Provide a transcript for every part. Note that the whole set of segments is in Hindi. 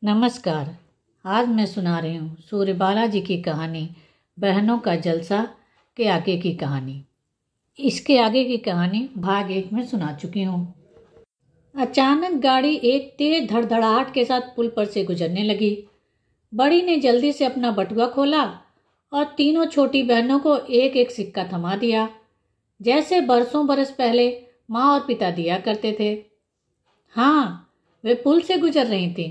नमस्कार। आज मैं सुना रही हूँ सूर्यबाला जी की कहानी बहनों का जलसा के आगे की कहानी। इसके आगे की कहानी भाग 1 में सुना चुकी हूँ। अचानक गाड़ी एक तेज धड़धड़ाहट के साथ पुल पर से गुजरने लगी। बड़ी ने जल्दी से अपना बटुआ खोला और तीनों छोटी बहनों को एक एक सिक्का थमा दिया, जैसे बरसों बरस पहले माँ और पिता दिया करते थे। हाँ, वे पुल से गुजर रही थीं।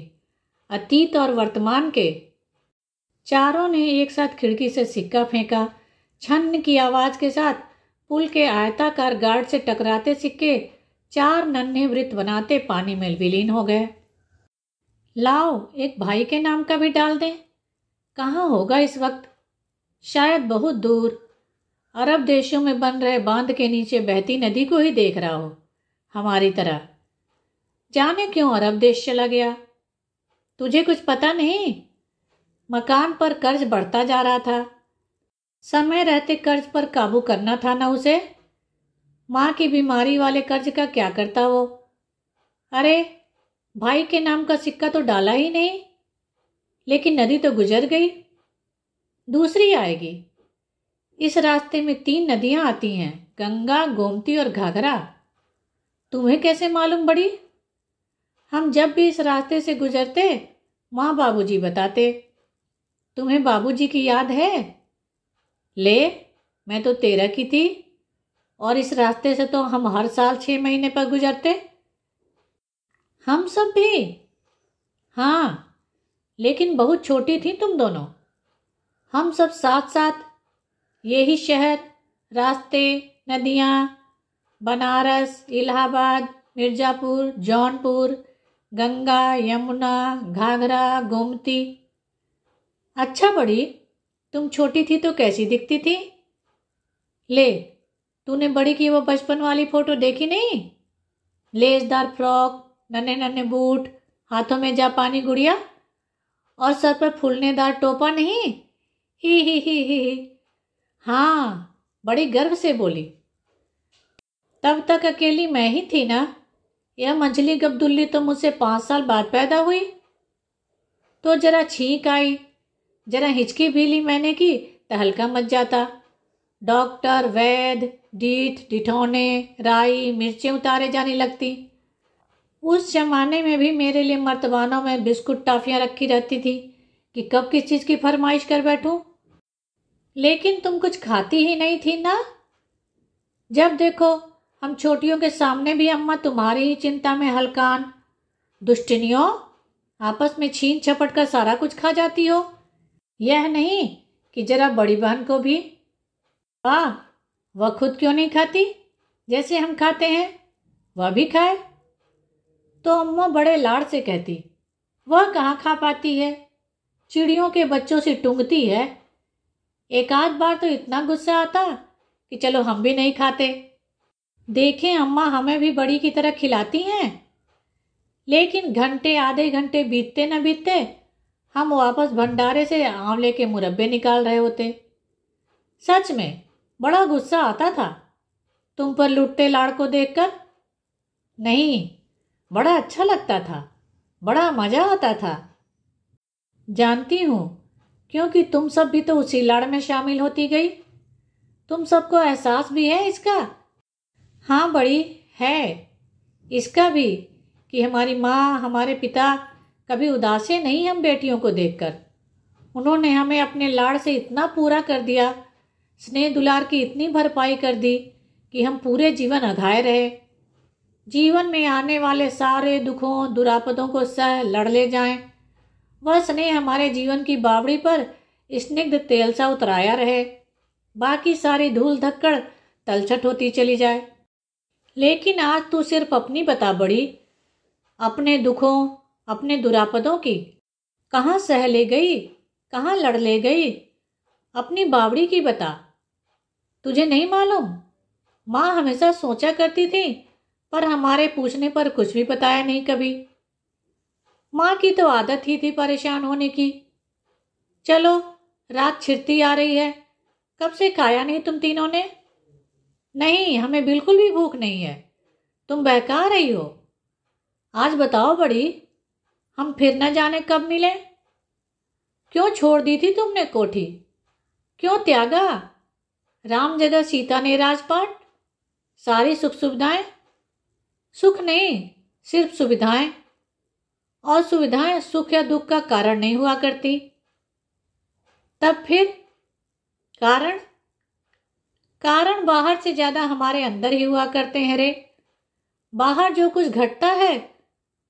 अतीत और वर्तमान के। चारों ने एक साथ खिड़की से सिक्का फेंका। छन्न की आवाज के साथ पुल के आयताकार गार्ड से टकराते सिक्के 4 नन्हे वृत्त बनाते पानी में विलीन हो गए। लाओ, एक भाई के नाम का भी डाल दें। कहाँ होगा इस वक्त? शायद बहुत दूर, अरब देशों में बन रहे बांध के नीचे बहती नदी को ही देख रहा हो, हमारी तरह। जाने क्यों अरब देश चला गया। तुझे कुछ पता नहीं? मकान पर कर्ज बढ़ता जा रहा था। समय रहते कर्ज पर काबू करना था ना उसे। माँ की बीमारी वाले कर्ज का क्या करता वो? अरे, भाई के नाम का सिक्का तो डाला ही नहीं। लेकिन नदी तो गुजर गई, दूसरी आएगी। इस रास्ते में 3 नदियां आती हैं, गंगा, गोमती और घाघरा। तुम्हें कैसे मालूम बड़ी? हम जब भी इस रास्ते से गुजरते माँ बाबूजी बताते। तुम्हें बाबूजी की याद है? ले, मैं तो 13 की थी और इस रास्ते से तो हम हर साल 6 महीने पर गुजरते। हम सब भी? हाँ, लेकिन बहुत छोटी थी तुम दोनों। हम सब साथ साथ, यही शहर, रास्ते, नदियाँ, बनारस, इलाहाबाद, मिर्ज़ापुर, जौनपुर, गंगा, यमुना, घाघरा, गोमती। अच्छा बड़ी, तुम छोटी थी तो कैसी दिखती थी? ले, तूने बड़ी की वो बचपन वाली फोटो देखी नहीं? लेसदार फ्रॉक, नन्हे नन्हे बूट, हाथों में जापानी गुड़िया और सर पर फूलनेदार टोपा नहीं? ही। हाँ, बड़ी गर्व से बोली। तब तक अकेली मैं ही थी ना। यह मंझली गब्दुल्ली तो मुझसे 5 साल बाद पैदा हुई। तो जरा छींक आई, जरा हिचकी भी ली मैंने की तो हल्का मच जाता। डॉक्टर, वैद्य, डीठ, डिठौने, राई, मिर्चें उतारे जाने लगती। उस जमाने में भी मेरे लिए मर्तबानों में बिस्कुट टाफियां रखी रहती थी कि कब किस चीज़ की फरमाइश कर बैठूं। लेकिन तुम कुछ खाती ही नहीं थी ना। जब देखो हम छोटियों के सामने भी अम्मा तुम्हारी ही चिंता में हलकान। दुष्टनियों, आपस में छीन झपट कर सारा कुछ खा जाती हो। यह नहीं कि जरा बड़ी बहन को भी। वाह, वह खुद क्यों नहीं खाती जैसे हम खाते हैं? वह भी खाए। तो अम्मा बड़े लाड़ से कहती, वह कहाँ खा पाती है, चिड़ियों के बच्चों से टूंगती है। एक आध बार तो इतना गुस्सा आता कि चलो हम भी नहीं खाते। देखें, अम्मा हमें भी बड़ी की तरह खिलाती हैं। लेकिन घंटे आधे घंटे बीतते न बीतते हम वापस भंडारे से आंवले के मुरब्बे निकाल रहे होते। सच में बड़ा गुस्सा आता था तुम पर लुट्टे लाड़ को देखकर। नहीं, बड़ा अच्छा लगता था, बड़ा मजा आता था। जानती हूँ, क्योंकि तुम सब भी तो उसी लाड़ में शामिल होती गई। तुम सबको एहसास भी है इसका? हाँ बड़ी, है इसका भी कि हमारी माँ, हमारे पिता कभी उदासे नहीं हम बेटियों को देखकर। उन्होंने हमें अपने लाड़ से इतना पूरा कर दिया, स्नेह दुलार की इतनी भरपाई कर दी कि हम पूरे जीवन अघाए रहे। जीवन में आने वाले सारे दुखों दुरापदों को सह लड़ ले जाएं। वह स्नेह हमारे जीवन की बावड़ी पर स्निग्ध तेल सा उतराया रहे। बाकी सारी धूल धक्कड़ तलछट होती चली जाए। लेकिन आज तू सिर्फ अपनी बता बड़ी, अपने दुखों, अपने दुरापदों की। कहाँ सह ले गई, कहाँ लड़ ले गई? अपनी बावड़ी की बता। तुझे नहीं मालूम? माँ हमेशा सोचा करती थी, पर हमारे पूछने पर कुछ भी बताया नहीं कभी। माँ की तो आदत ही थी परेशान होने की। चलो, रात छिड़ती आ रही है, कब से खाया नहीं तुम तीनों ने? नहीं, हमें बिल्कुल भी भूख नहीं है। तुम बहका रही हो। आज बताओ बड़ी, हम फिर न जाने कब मिले। क्यों छोड़ दी थी तुमने कोठी? क्यों त्यागा? राम जगह सीता ने राजपाट, सारी सुख सुविधाएं। सुख नहीं, सिर्फ सुविधाएं। और सुविधाएं सुख या दुख का कारण नहीं हुआ करती। तब फिर कारण? कारण बाहर से ज्यादा हमारे अंदर ही हुआ करते हैं रे। बाहर जो कुछ घटता है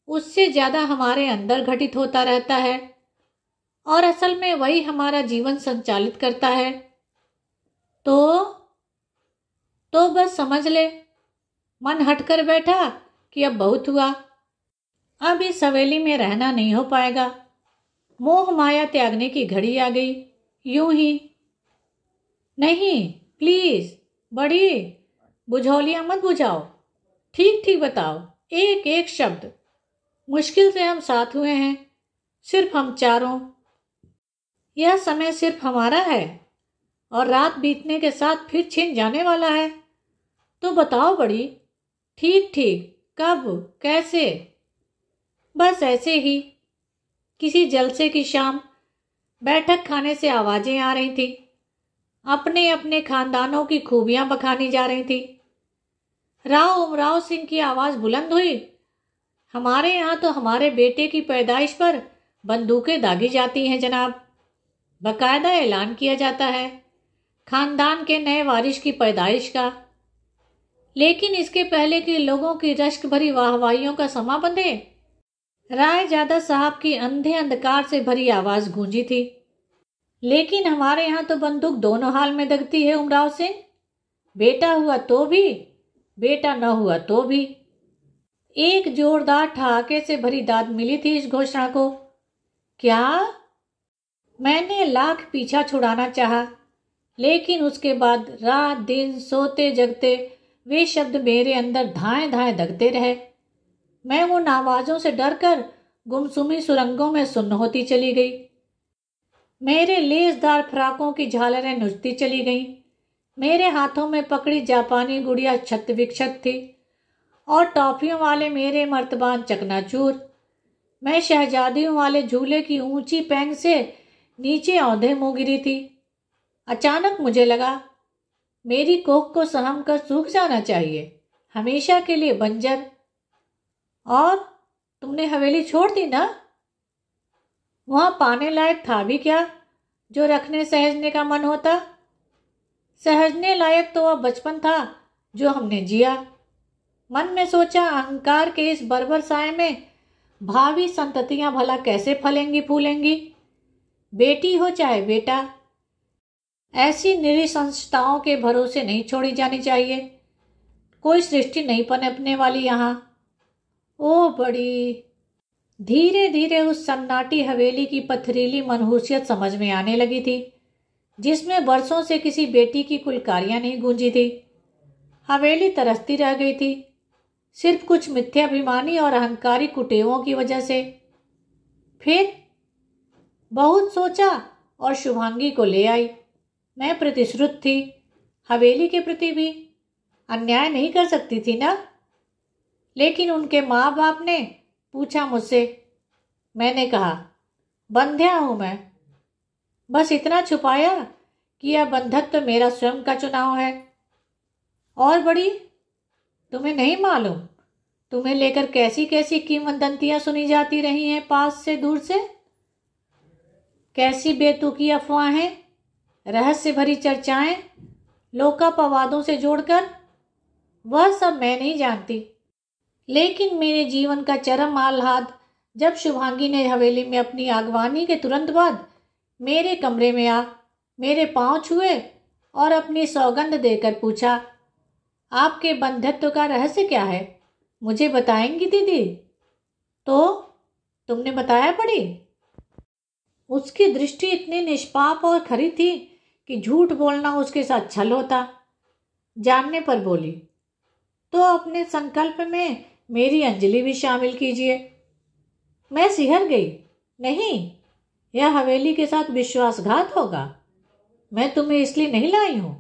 उससे ज्यादा हमारे अंदर घटित होता रहता है, और असल में वही हमारा जीवन संचालित करता है। तो बस समझ ले, मन हटकर बैठा कि अब बहुत हुआ, अब इस हवेली में रहना नहीं हो पाएगा। मोह माया त्यागने की घड़ी आ गई। यूं ही नहीं, प्लीज बड़ी बुझौलियां मत बुझाओ, ठीक ठीक बताओ, एक एक शब्द। मुश्किल से हम साथ हुए हैं, सिर्फ हम चारों। यह समय सिर्फ हमारा है और रात बीतने के साथ फिर छिन जाने वाला है। तो बताओ बड़ी, ठीक ठीक, कब, कैसे? बस ऐसे ही। किसी जलसे की शाम बैठक खाने से आवाजें आ रही थी, अपने अपने खानदानों की खूबियां बखानी जा रही थी। राव उमराव सिंह की आवाज बुलंद हुई, हमारे यहाँ तो हमारे बेटे की पैदाइश पर बंदूकें दागी जाती हैं जनाब। बकायदा ऐलान किया जाता है खानदान के नए वारिस की पैदाइश का। लेकिन इसके पहले कि लोगों की रश्क भरी वाहवाहियों का समा बंधे, रायजादा साहब की अंधे अंधकार से भरी आवाज गूंजी थी, लेकिन हमारे यहाँ तो बंदूक दोनों हाल में दगती है उमराव सिंह। बेटा हुआ तो भी, बेटा न हुआ तो भी। एक जोरदार ठहाके से भरी दाद मिली थी इस घोषणा को। क्या? मैंने लाख पीछा छुड़ाना चाहा, लेकिन उसके बाद रात दिन सोते जगते वे शब्द मेरे अंदर धाएं धाएं दगते रहे। मैं उन आवाजों से डरकर गुमसुमी सुरंगों में सुन्न होती चली गई। मेरे लेसदार फ्राकों की झालरें नुचती चली गईं। मेरे हाथों में पकड़ी जापानी गुड़िया छत विक्षत थी और टॉफियों वाले मेरे मर्तबान चकनाचूर। मैं शहजादियों वाले झूले की ऊंची पैंग से नीचे औंधे मुंह गिरी थी। अचानक मुझे लगा मेरी कोख को सहम कर सूख जाना चाहिए, हमेशा के लिए बंजर। और तुमने हवेली छोड़ दी ना? वहां पाने लायक था भी क्या जो रखने सहजने का मन होता? सहजने लायक तो वह बचपन था जो हमने जिया। मन में सोचा, अहंकार के इस बर्बर साए में भावी संततियां भला कैसे फलेंगी फूलेंगी। बेटी हो चाहे बेटा, ऐसी निरीसंस्थाओं के भरोसे नहीं छोड़ी जानी चाहिए। कोई सृष्टि नहीं पनपने वाली यहाँ। ओ बड़ी। धीरे धीरे उस सन्नाटी हवेली की पथरीली मनहूसियत समझ में आने लगी थी, जिसमें बरसों से किसी बेटी की कुलकारियां नहीं गूंजी थी। हवेली तरसती रह गई थी, सिर्फ कुछ मिथ्याभिमानी और अहंकारी कुटेवों की वजह से। फिर बहुत सोचा और शुभांगी को ले आई। मैं प्रतिश्रुत थी, हवेली के प्रति भी अन्याय नहीं कर सकती थी ना। लेकिन उनके माँ बाप ने पूछा मुझसे। मैंने कहा, बंध्या हूं मैं। बस इतना छुपाया कि यह बंधक तो मेरा स्वयं का चुनाव है। और बड़ी, तुम्हें नहीं मालूम तुम्हें लेकर कैसी कैसी किंवदंतियां सुनी जाती रही हैं पास से दूर से। कैसी बेतुकी अफवाहें, रहस्य भरी चर्चाएं, लोकापवादों से जोड़कर। वह सब मैं नहीं जानती। लेकिन मेरे जीवन का चरम आह्लाद जब शुभांगी ने हवेली में अपनी आगवानी के तुरंत बाद मेरे कमरे में आ मेरे पांव छुए और अपनी सौगंध देकर पूछा, आपके बंधत्व का रहस्य क्या है, मुझे बताएंगी दीदी? तो तुमने बताया बड़ी? उसकी दृष्टि इतनी निष्पाप और खरी थी कि झूठ बोलना उसके साथ छल होता। जानने पर बोली, तो अपने संकल्प में मेरी अंजलि भी शामिल कीजिए। मैं सिहर गई। नहीं, यह हवेली के साथ विश्वासघात होगा। मैं तुम्हें इसलिए नहीं लाई हूं।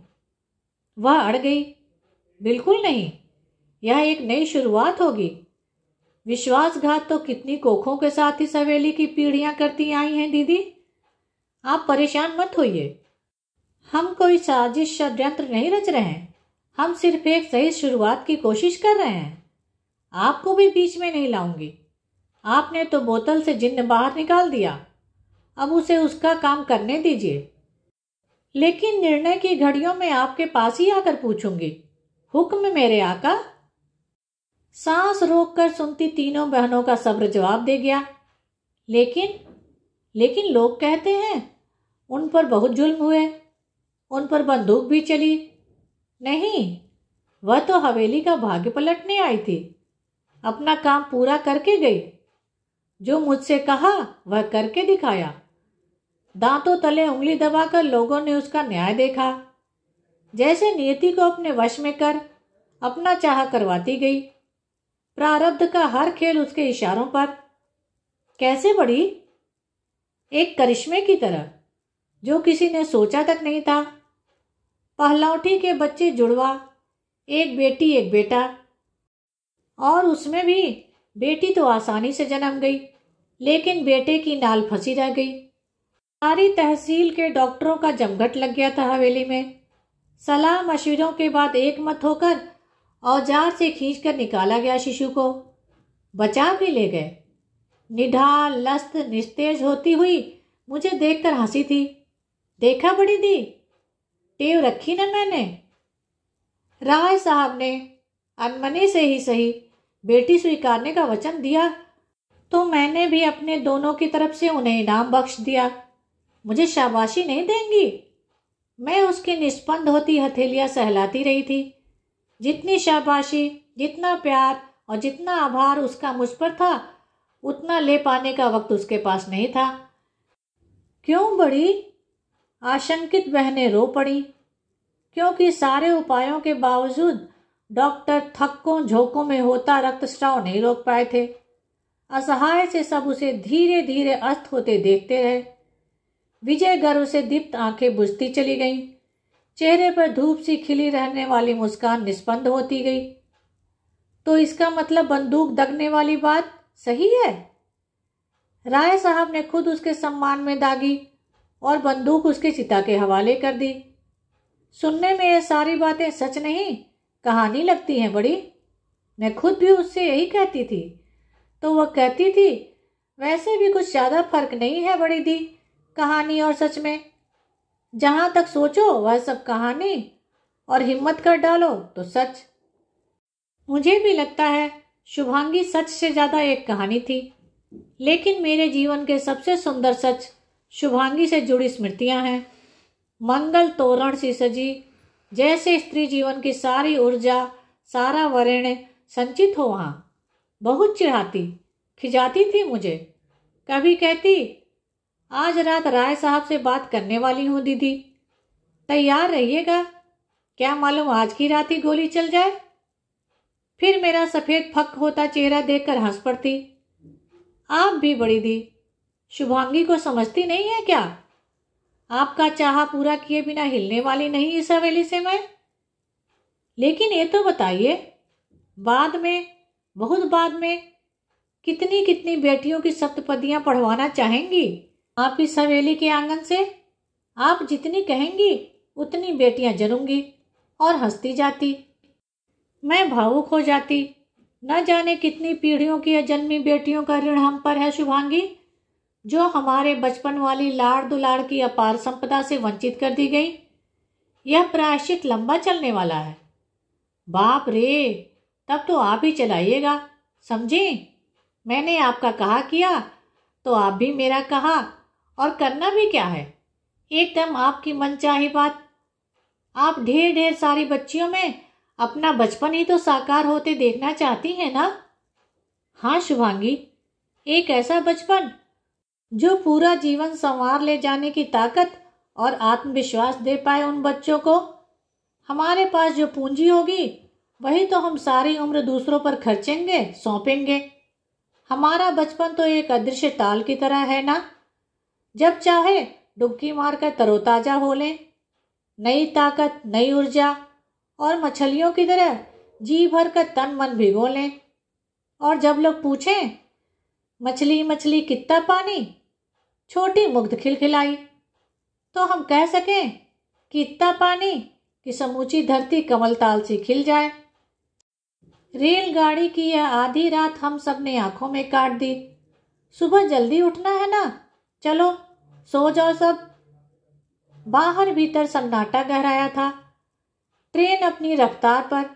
वह अड़ गई। बिल्कुल नहीं, यह एक नई शुरुआत होगी। विश्वासघात तो कितनी कोखों के साथ इस हवेली की पीढ़ियां करती आई हैं दीदी। आप परेशान मत होइए, हम कोई साजिश षड्यंत्र नहीं रच रहे हैं। हम सिर्फ एक सही शुरुआत की कोशिश कर रहे हैं। आपको भी बीच में नहीं लाऊंगी। आपने तो बोतल से जिन्न बाहर निकाल दिया, अब उसे उसका काम करने दीजिए। लेकिन निर्णय की घड़ियों में आपके पास ही आकर पूछूंगी। हुक्म मेरे आका। सांस रोककर सुनती तीनों बहनों का सब्र जवाब दे गया। लेकिन लोग कहते हैं उन पर बहुत जुल्म हुए, उन पर बंदूक भी चली। नहीं, वह तो हवेली का भाग्य पलटने आई थी, अपना काम पूरा करके गई। जो मुझसे कहा वह करके दिखाया। दांतों तले उंगली दबाकर लोगों ने उसका न्याय देखा। जैसे नियति को अपने वश में कर अपना चाह करवाती गई। प्रारब्ध का हर खेल उसके इशारों पर। कैसे बढ़ी? एक करिश्मे की तरह, जो किसी ने सोचा तक नहीं था। पहलौठी के बच्चे जुड़वा, एक बेटी एक बेटा, और उसमें भी बेटी तो आसानी से जन्म गई, लेकिन बेटे की नाल फंसी रह गई। सारी तहसील के डॉक्टरों का जमघट लग गया था हवेली में। सलाह मशविरों के बाद एक मत होकर औजार से खींचकर निकाला गया शिशु को। बचा भी ले गए। निढाल लस्त निस्तेज होती हुई मुझे देखकर हंसी थी। देखा बड़ी दी, टेव रखी ना मैंने। राय साहब ने अनमने से ही सही बेटी स्वीकारने का वचन दिया, तो मैंने भी अपने दोनों की तरफ से उन्हें इनाम बख्श दिया। मुझे शाबाशी नहीं देंगी? मैं उसकी निष्पंद होती हथेलियां सहलाती रही थी। जितनी शाबाशी, जितना प्यार और जितना आभार उसका मुझ पर था, उतना ले पाने का वक्त उसके पास नहीं था। क्यों बड़ी? आशंकित बहनें रो पड़ी, क्योंकि सारे उपायों के बावजूद डॉक्टर थक्कों झोंकों में होता रक्तस्राव नहीं रोक पाए थे। असहाय से सब उसे धीरे धीरे अस्त होते देखते रहे। विजय गर्व से दीप्त आंखें बुझती चली गईं। चेहरे पर धूप सी खिली रहने वाली मुस्कान निस्पंद होती गई। तो इसका मतलब बंदूक दगने वाली बात सही है? राय साहब ने खुद उसके सम्मान में दागी और बंदूक उसके चिता के हवाले कर दी। सुनने में ये सारी बातें सच नहीं, कहानी लगती हैं बड़ी। मैं खुद भी उससे यही कहती थी, तो वह कहती थी, वैसे भी कुछ ज़्यादा फर्क नहीं है बड़ी दी, कहानी और सच में। जहां तक सोचो वह सब कहानी, और हिम्मत कर डालो तो सच। मुझे भी लगता है शुभांगी सच से ज़्यादा एक कहानी थी, लेकिन मेरे जीवन के सबसे सुंदर सच शुभांगी से जुड़ी स्मृतियां हैं। मंगल तोरण सी सजी, जैसे स्त्री जीवन की सारी ऊर्जा, सारा वरेण्य संचित हो वहाँ। बहुत चिढ़ाती, खिजाती थी मुझे। कभी कहती, आज रात राय साहब से बात करने वाली हूँ दीदी, तैयार रहिएगा, क्या मालूम आज की रात ही गोली चल जाए। फिर मेरा सफ़ेद फक होता चेहरा देखकर हंस पड़ती। आप भी बड़ी दी, शुभांगी को समझती नहीं है क्या? आपका चाह पूरा किए बिना हिलने वाली नहीं इस हवेली से मैं। लेकिन ये तो बताइए, बाद में, बहुत बाद में, कितनी कितनी बेटियों की सप्तपदियां पढ़वाना चाहेंगी आप इस हवेली के आंगन से? आप जितनी कहेंगी उतनी बेटियां जन्मूंगी। और हंसती जाती। मैं भावुक हो जाती। न जाने कितनी पीढ़ियों की अजन्मी बेटियों का ऋण हम पर है शुभांगी, जो हमारे बचपन वाली लाड़ दुलाड़ की अपार संपदा से वंचित कर दी गई। यह प्रायश्चित लंबा चलने वाला है। बाप रे, तब तो आप ही चलाइएगा, समझी? मैंने आपका कहा किया तो आप भी मेरा कहा, और करना भी क्या है, एकदम आपकी मनचाही बात। आप ढेर ढेर सारी बच्चियों में अपना बचपन ही तो साकार होते देखना चाहती हैं ना? हाँ शुभांगी, एक ऐसा बचपन जो पूरा जीवन संवार ले जाने की ताकत और आत्मविश्वास दे पाए उन बच्चों को। हमारे पास जो पूंजी होगी वही तो हम सारी उम्र दूसरों पर खर्चेंगे, सौंपेंगे। हमारा बचपन तो एक अदृश्य ताल की तरह है ना, जब चाहे डुबकी मारकर तरोताजा हो लें, नई ताकत, नई ऊर्जा, और मछलियों की तरह जी भर कर तन मन भिगो लें, और जब लोग पूछें मछली मछली कितना पानी, छोटी मुग्ध खिलखिलाई, तो हम कह सकें कि इतना पानी कि समूची धरती कमल ताल सी खिल जाए। रेलगाड़ी की यह आधी रात हम सब ने आंखों में काट दी। सुबह जल्दी उठना है ना, चलो सो जाओ सब। बाहर भीतर सन्नाटा गहराया था। ट्रेन अपनी रफ्तार पर।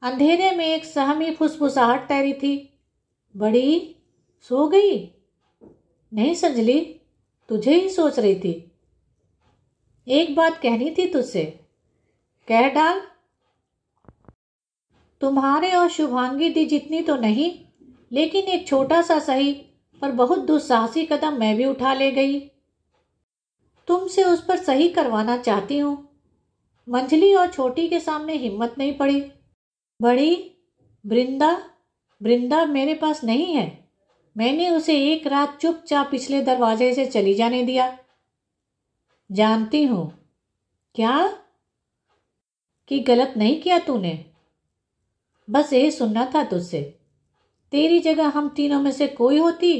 अंधेरे में एक सहमी फुसफुसाहट तैरी थी। बड़ी सो गई? नहीं संजली, तुझे ही सोच रही थी। एक बात कहनी थी तुझसे। कह डाल। तुम्हारे और शुभांगी दी जितनी तो नहीं, लेकिन एक छोटा सा सही पर बहुत दुस्साहसी कदम मैं भी उठा ले गई। तुमसे उस पर सही करवाना चाहती हूँ। मंझली और छोटी के सामने हिम्मत नहीं पड़ी। बड़ी वृंदा मेरे पास नहीं है। मैंने उसे एक रात चुपचाप पिछले दरवाजे से चली जाने दिया। जानती हूँ। क्या? कि गलत नहीं किया तूने। बस यही सुनना था तुझसे। तेरी जगह हम तीनों में से कोई होती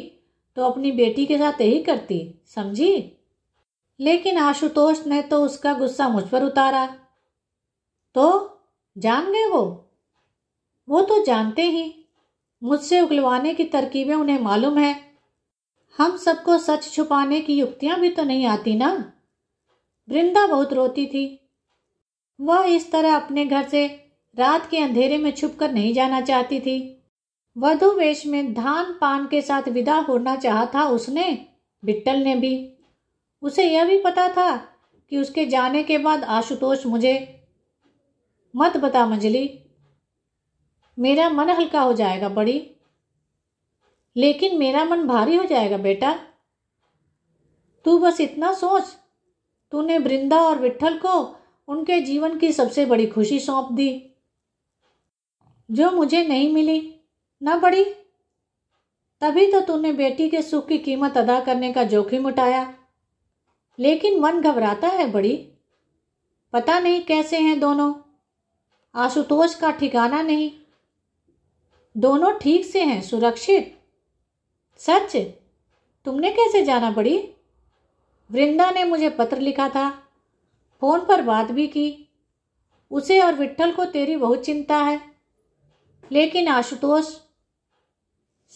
तो अपनी बेटी के साथ यही करती, समझी? लेकिन आशुतोष ने तो उसका गुस्सा मुझ पर उतारा। तो जान गए वो तो जानते ही। मुझसे उगलवाने की तरकीबें उन्हें मालूम है। हम सबको सच छुपाने की युक्तियां भी तो नहीं आती ना। वृंदा बहुत रोती थी। वह इस तरह अपने घर से रात के अंधेरे में छुपकर नहीं जाना चाहती थी। वधु वेश में धान पान के साथ विदा होना चाहा था उसने, बिट्टल ने भी। उसे यह भी पता था कि उसके जाने के बाद आशुतोष मुझे मत बता मंजली, मेरा मन हल्का हो जाएगा बड़ी। लेकिन मेरा मन भारी हो जाएगा बेटा। तू बस इतना सोच, तूने वृंदा और विट्ठल को उनके जीवन की सबसे बड़ी खुशी सौंप दी, जो मुझे नहीं मिली ना बड़ी। तभी तो तूने बेटी के सुख की कीमत अदा करने का जोखिम उठाया। लेकिन मन घबराता है बड़ी। पता नहीं कैसे हैं दोनों। आशुतोष का ठिकाना नहीं। दोनों ठीक से हैं, सुरक्षित। सच? तुमने कैसे जाना बड़ी? वृंदा ने मुझे पत्र लिखा था, फोन पर बात भी की। उसे और विट्ठल को तेरी बहुत चिंता है। लेकिन आशुतोष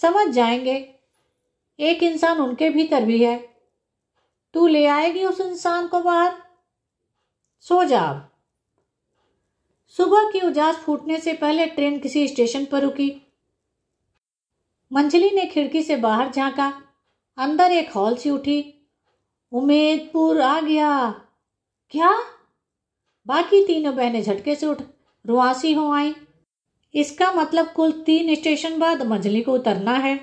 समझ जाएंगे। एक इंसान उनके भीतर भी है। तू ले आएगी उस इंसान को बाहर। सो जा अब। सुबह की उजास फूटने से पहले ट्रेन किसी स्टेशन पर रुकी। मंजली ने खिड़की से बाहर झांका। अंदर एक हॉल सी उठी। उमेदपुर आ गया। क्या? बाकी तीनों बहनें झटके से उठ रुआसी हो आई। इसका मतलब कुल 3 स्टेशन बाद मंजली को उतरना है।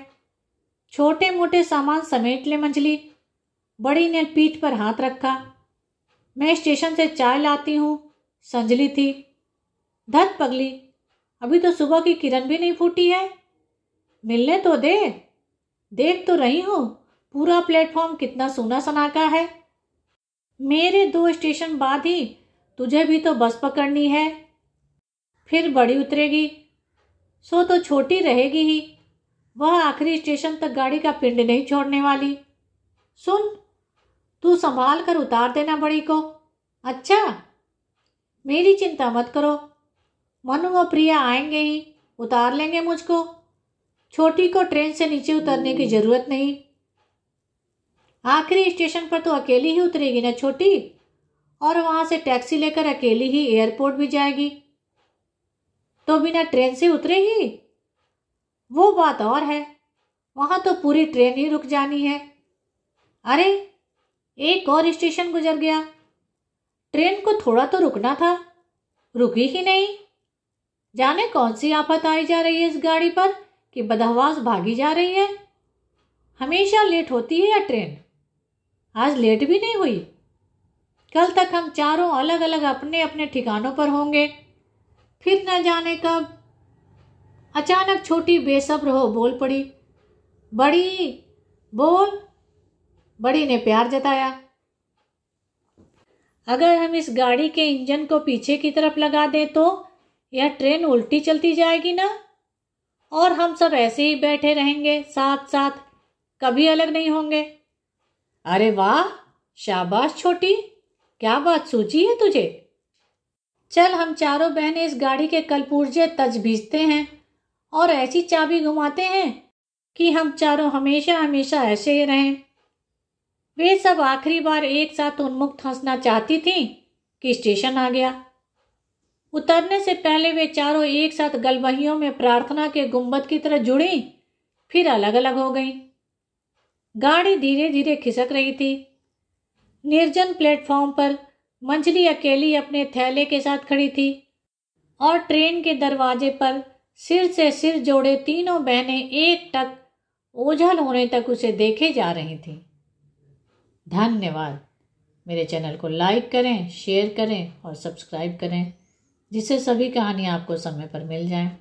छोटे मोटे सामान समेट ले मंजली। बड़ी ने पीठ पर हाथ रखा। मैं स्टेशन से चाय लाती हूँ, संजली थी। धत पगली, अभी तो सुबह की किरण भी नहीं फूटी है। मिलने तो दे। देख तो रही हूँ पूरा प्लेटफॉर्म कितना सूना सनाका है। मेरे 2 स्टेशन बाद ही तुझे भी तो बस पकड़नी है। फिर बड़ी उतरेगी, सो तो छोटी रहेगी ही। वह आखिरी स्टेशन तक गाड़ी का पिंड नहीं छोड़ने वाली। सुन, तू संभाल कर उतार देना बड़ी को। अच्छा? मेरी चिंता मत करो, मनु और प्रिया आएंगे ही, उतार लेंगे मुझको। छोटी को ट्रेन से नीचे उतरने की जरूरत नहीं। आखिरी स्टेशन पर तो अकेली ही उतरेगी ना छोटी, और वहां से टैक्सी लेकर अकेली ही एयरपोर्ट भी जाएगी। तो बिना ट्रेन से उतरेगी? वो बात और है। वहां तो पूरी ट्रेन ही रुक जानी है। अरे, एक और स्टेशन गुजर गया। ट्रेन को थोड़ा तो रुकना था, रुकी ही नहीं। जाने कौन सी आफत आई जा रही है इस गाड़ी पर कि बदहवास भागी जा रही है। हमेशा लेट होती है यह ट्रेन। आज लेट भी नहीं हुई। कल तक हम चारों अलग अलग अपने अपने ठिकानों पर होंगे। फिर न जाने कब। अचानक छोटी बेसब्र हो बोल पड़ी, बड़ी बोल। बड़ी ने प्यार जताया। अगर हम इस गाड़ी के इंजन को पीछे की तरफ लगा दें तो यह ट्रेन उल्टी चलती जाएगी ना, और हम सब ऐसे ही बैठे रहेंगे साथ साथ, कभी अलग नहीं होंगे। अरे वाह, शाबाश छोटी, क्या बात सोची है तुझे। चल हम चारों बहनें इस गाड़ी के कलपुर्जे तजबीजते हैं और ऐसी चाबी घुमाते हैं कि हम चारों हमेशा हमेशा ऐसे ही रहें। वे सब आखिरी बार एक साथ उन्मुक्त हंसना चाहती थीं कि स्टेशन आ गया। उतरने से पहले वे चारों एक साथ गलबहियों में प्रार्थना के गुंबद की तरह जुड़ी, फिर अलग अलग हो गईं। गाड़ी धीरे धीरे खिसक रही थी। निर्जन प्लेटफॉर्म पर मंजरी अकेली अपने थैले के साथ खड़ी थी और ट्रेन के दरवाजे पर सिर से सिर जोड़े तीनों बहनें एक टक ओझल होने तक उसे देखे जा रही थीं। धन्यवाद। मेरे चैनल को लाइक करें, शेयर करें और सब्सक्राइब करें, जिससे सभी कहानियाँ आपको समय पर मिल जाएं।